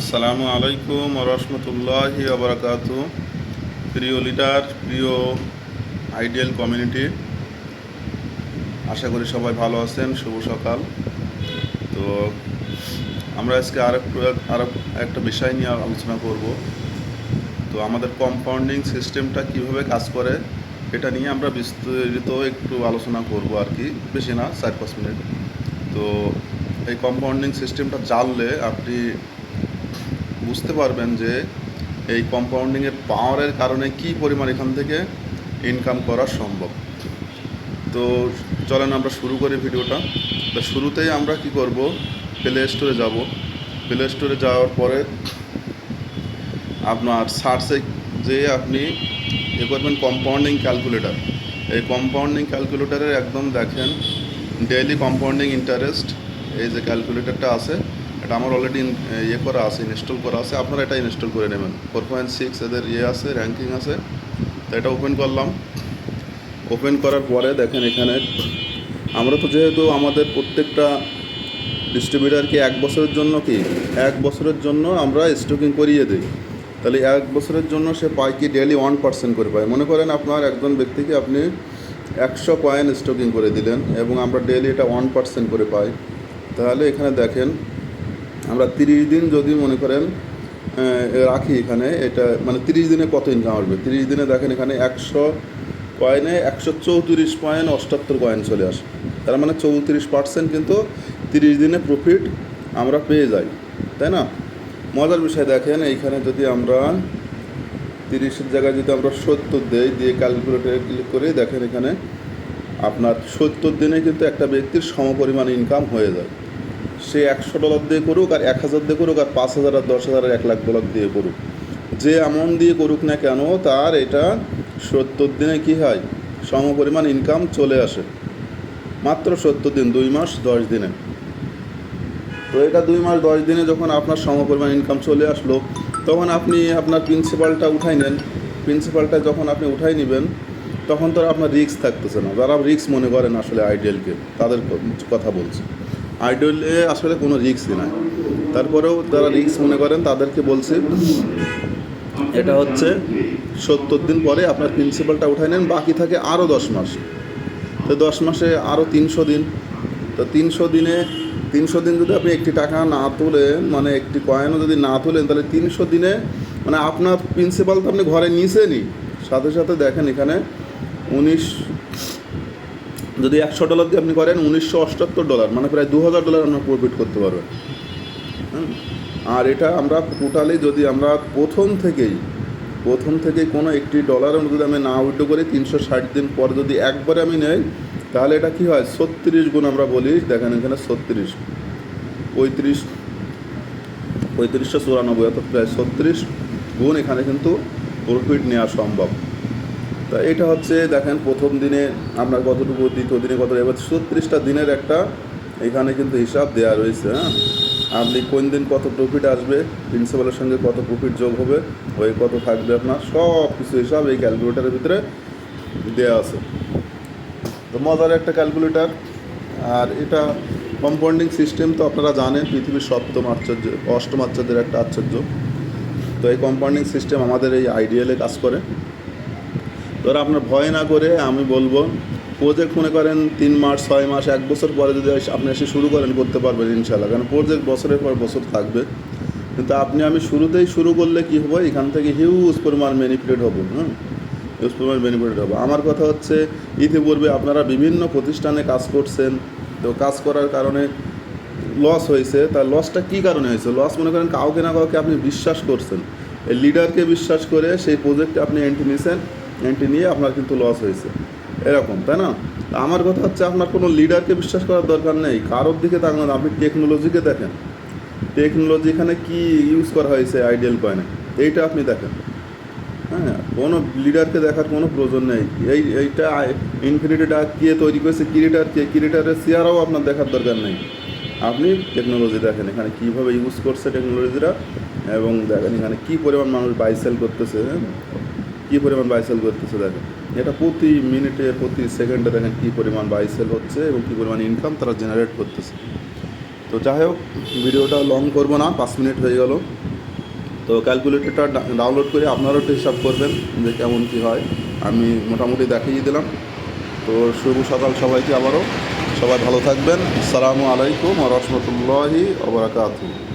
আসসালামু আলাইকুম রহমতুল্লাহি ওবরাকাতু। প্রিয় লিডার, প্রিয় আইডিয়াল কমিউনিটি, আশা করি সবাই ভালো আছেন। শুভ সকাল। তো আমরা আজকে আরো একটা বিষয় নিয়ে আলোচনা করব। তো আমাদের কম্পাউন্ডিং সিস্টেমটা কিভাবে কাজ করে এটা নিয়ে আমরা বিস্তারিত একটু আলোচনা করব আর কি, বেশি না, 4-5 মিনিট। তো এই কম্পাউন্ডিং সিস্টেমটা জানলে আপনি বুঝতে পারবেন যে এই কম্পাউন্ডিংয়ের পাওয়ারের কারণে কি পরিমাণ এখান থেকে ইনকাম করা সম্ভব। তো চলেন আমরা শুরু করি ভিডিওটা। তো শুরুতেই আমরা কি করব, প্লে স্টোরে যাব। প্লে স্টোরে যাওয়ার পরে আপনার সার্চে যে আপনি করবেন কম্পাউন্ডিং ক্যালকুলেটর। এই কম্পাউন্ডিং ক্যালকুলেটরের একদম দেখেন ডেইলি কম্পাউন্ডিং ইন্টারেস্ট, এই যে ক্যালকুলেটরটা আছে, এটা আমার অলরেডি করা আছে, ইনস্টল করা আছে। আপনারা এটা ইনস্টল করে নেবেন। 4.6 এদের আছে, র্যাঙ্কিং আছে। তো এটা ওপেন করলাম। ওপেন করার পরে দেখেন এখানে আমরা তো যেহেতু আমাদের প্রত্যেকটা ডিস্ট্রিবিউটারকে 1 বছরের জন্য এক বছরের জন্য আমরা স্টকিং করিয়ে দিই। তাহলে 1 বছরের জন্য সে পায় কি ডেইলি 1% করে পায়। মনে করেন আপনার একজন ব্যক্তিকে আপনি 100 কয়েন স্টকিং করে দিলেন এবং আমরা ডেইলি এটা 1% করে পাই। তাহলে এখানে দেখেন আমরা 30 দিন যদি মনে করেন রাখি, এখানে এটা মানে 30 দিনে কত ইনকাম আসবে। 30 দিনে দেখেন এখানে 100 কয়েনে 134.78 কয়েন চলে আসে। তার মানে 34% কিন্তু 30 দিনে প্রফিট আমরা পেয়ে যাই, তাই না? মজার বিষয় দেখেন, এইখানে যদি আমরা 30-এর জায়গায় যদি আমরা 70 দেই, দিয়ে ক্যালকুলেটরে ক্লিক করে দেখেন এখানে আপনার 70 দিনে কিন্তু একটা ব্যক্তির সমপরিমাণ ইনকাম হয়ে যায়। সে $100 দিয়ে করুক, আর 1000 দিয়ে করুক, আর 5000 আর 10,000 আর $1,00,000 দিয়ে করুক, যে অ্যামাউন্ট দিয়ে করুক না কেন, তার এটা 70 দিনে কী হয়, সমপরিমাণ ইনকাম চলে আসে। মাত্র 70 দিন, 2 মাস 10 দিনে। তো এটা 2 মাস 10 দিনে যখন আপনার সমপরিমাণ ইনকাম চলে আসলো, তখন আপনি আপনার প্রিন্সিপালটা উঠাই নেন। প্রিন্সিপালটা যখন আপনি উঠাই নেবেন, তখন তো আপনার রিস্ক থাকতেছে না। যারা রিস্ক মনে করেন আসলে আইডিয়ালকে, তাদের কথা বলছি। আইডিয়ালে আসলে কোনো রিস্কই নাই। তারপরেও যারা রিস্ক মনে করেন তাদেরকে বলছি, এটা হচ্ছে 70 দিন পরে আপনার প্রিন্সিপালটা উঠাই নেন, বাকি থাকে আরও 10 মাস। তো 10 মাসে আরও 300 দিন। তো 300 দিন যদি আপনি একটি টাকা না তোলেন, মানে একটি কয়েনও যদি না তোলেন, তাহলে 300 দিনে মানে আপনার প্রিন্সিপাল তো আপনি ঘরে নিছেনই, সাথে সাথে দেখেন এখানে যদি $100 দিয়ে আপনি করেন $1978, মানে প্রায় $2000 আপনার প্রফিট করতে পারবেন। আর এটা আমরা টোটালি যদি আমরা প্রথম থেকেই কোনো একটি ডলারের যদি আমি না উইথড্র করি, 360 দিন পর যদি একবারে আমি নেই, তাহলে এটা কী হয়, 36 গুণ আমরা বলি। দেখেন এখানে 3594, অর্থাৎ প্রায় 36 গুণ এখানে কিন্তু প্রফিট নেওয়া সম্ভব। তা এটা হচ্ছে দেখেন প্রথম দিনে আপনার কতটুকু, দ্বিতীয় দিনে কত, এবার 36টা দিনের একটা এখানে কিন্তু হিসাব দেওয়া রয়েছে। আপনি কোন দিন কত প্রফিট আসবে, প্রিন্সিপালের সঙ্গে কত প্রফিট যোগ হবে, ওই কত থাকবে, আপনার সব কিছু হিসাব এই ক্যালকুলেটারের ভিতরে দেওয়া আছে। তো মজার একটা ক্যালকুলেটার। আর এটা কম্পাউন্ডিং সিস্টেম তো আপনারা জানেন, পৃথিবীর 7ম আশ্চর্য, 8ম আশ্চর্যের একটা আশ্চর্য। তো এই কম্পাউন্ডিং সিস্টেম আমাদের এই আইডিয়ালে কাজ করে। তো আপনার ভয় না করে আমি বলবো, প্রজেক্ট মনে করেন 3 মাস 6 মাস 1 বছর পরে যদি আপনি এসে শুরু করেন, করতে পারবেন ইনশাল্লাহ। কারণ প্রজেক্ট বছরের পর বছর থাকবে। কিন্তু আমি শুরুতেই শুরু করলে কী হবে, এখান থেকে হিউজ পরিমাণ বেনিফিট হবে। হিউজ পরিমাণ বেনিফিট হবে। আমার কথা হচ্ছে, ইতিপূর্বে আপনারা বিভিন্ন প্রতিষ্ঠানে কাজ করছেন, তো কাজ করার কারণে লস হয়েছে। তার লসটা কী কারণে হয়েছে? লস মনে করেন কাউকে না কাউকে আপনি বিশ্বাস করছেন, এই লিডারকে বিশ্বাস করে সেই প্রজেক্টে আপনি এন্ট্রি নিয়েছেন, এন্ট্রি নিয়ে আপনার কিন্তু লস হয়েছে, এরকম, তাই না? আমার কথা হচ্ছে, আপনার কোনো লিডারকে বিশ্বাস করার দরকার নেই, কারোর দিকে তাকান, আপনি টেকনোলজিকে দেখেন। টেকনোলজি এখানে কী ইউজ করা হয়েছে আইডিয়াল কয়েনে, এইটা আপনি দেখেন। কোনো লিডারকে দেখার কোনো প্রয়োজন নেই। এইটা ইনফিনিটিটা কে তৈরি করেছে, ক্রিয়েটারের চেয়ারও আপনার দেখার দরকার নেই। আপনি টেকনোলজি দেখেন, এখানে কীভাবে ইউজ করছে টেকনোলজিটা, এবং দেখেন এখানে কী পরিমাণ মানুষ বাই সেল করতেছে, দেখেন এটা প্রতি মিনিটে প্রতি সেকেন্ডে দেখেন কী পরিমাণ বাই সেল হচ্ছে এবং কী পরিমাণ ইনকাম তারা জেনারেট করতেছে। তো যাই হোক, ভিডিওটা লং করবো না, 5 মিনিট হয়ে গেল। তো ক্যালকুলেটরটা ডাউনলোড করে আপনারাও একটু হিসাব করবেন যে কেমন কী হয়। আমি মোটামুটি দেখিয়ে দিলাম। তো শুভ সকাল সবাইকে আবারও। সবাই ভালো থাকবেন। আসসালামু আলাইকুম ওয়া রাহমাতুল্লাহি ওয়া বারাকাতুহু।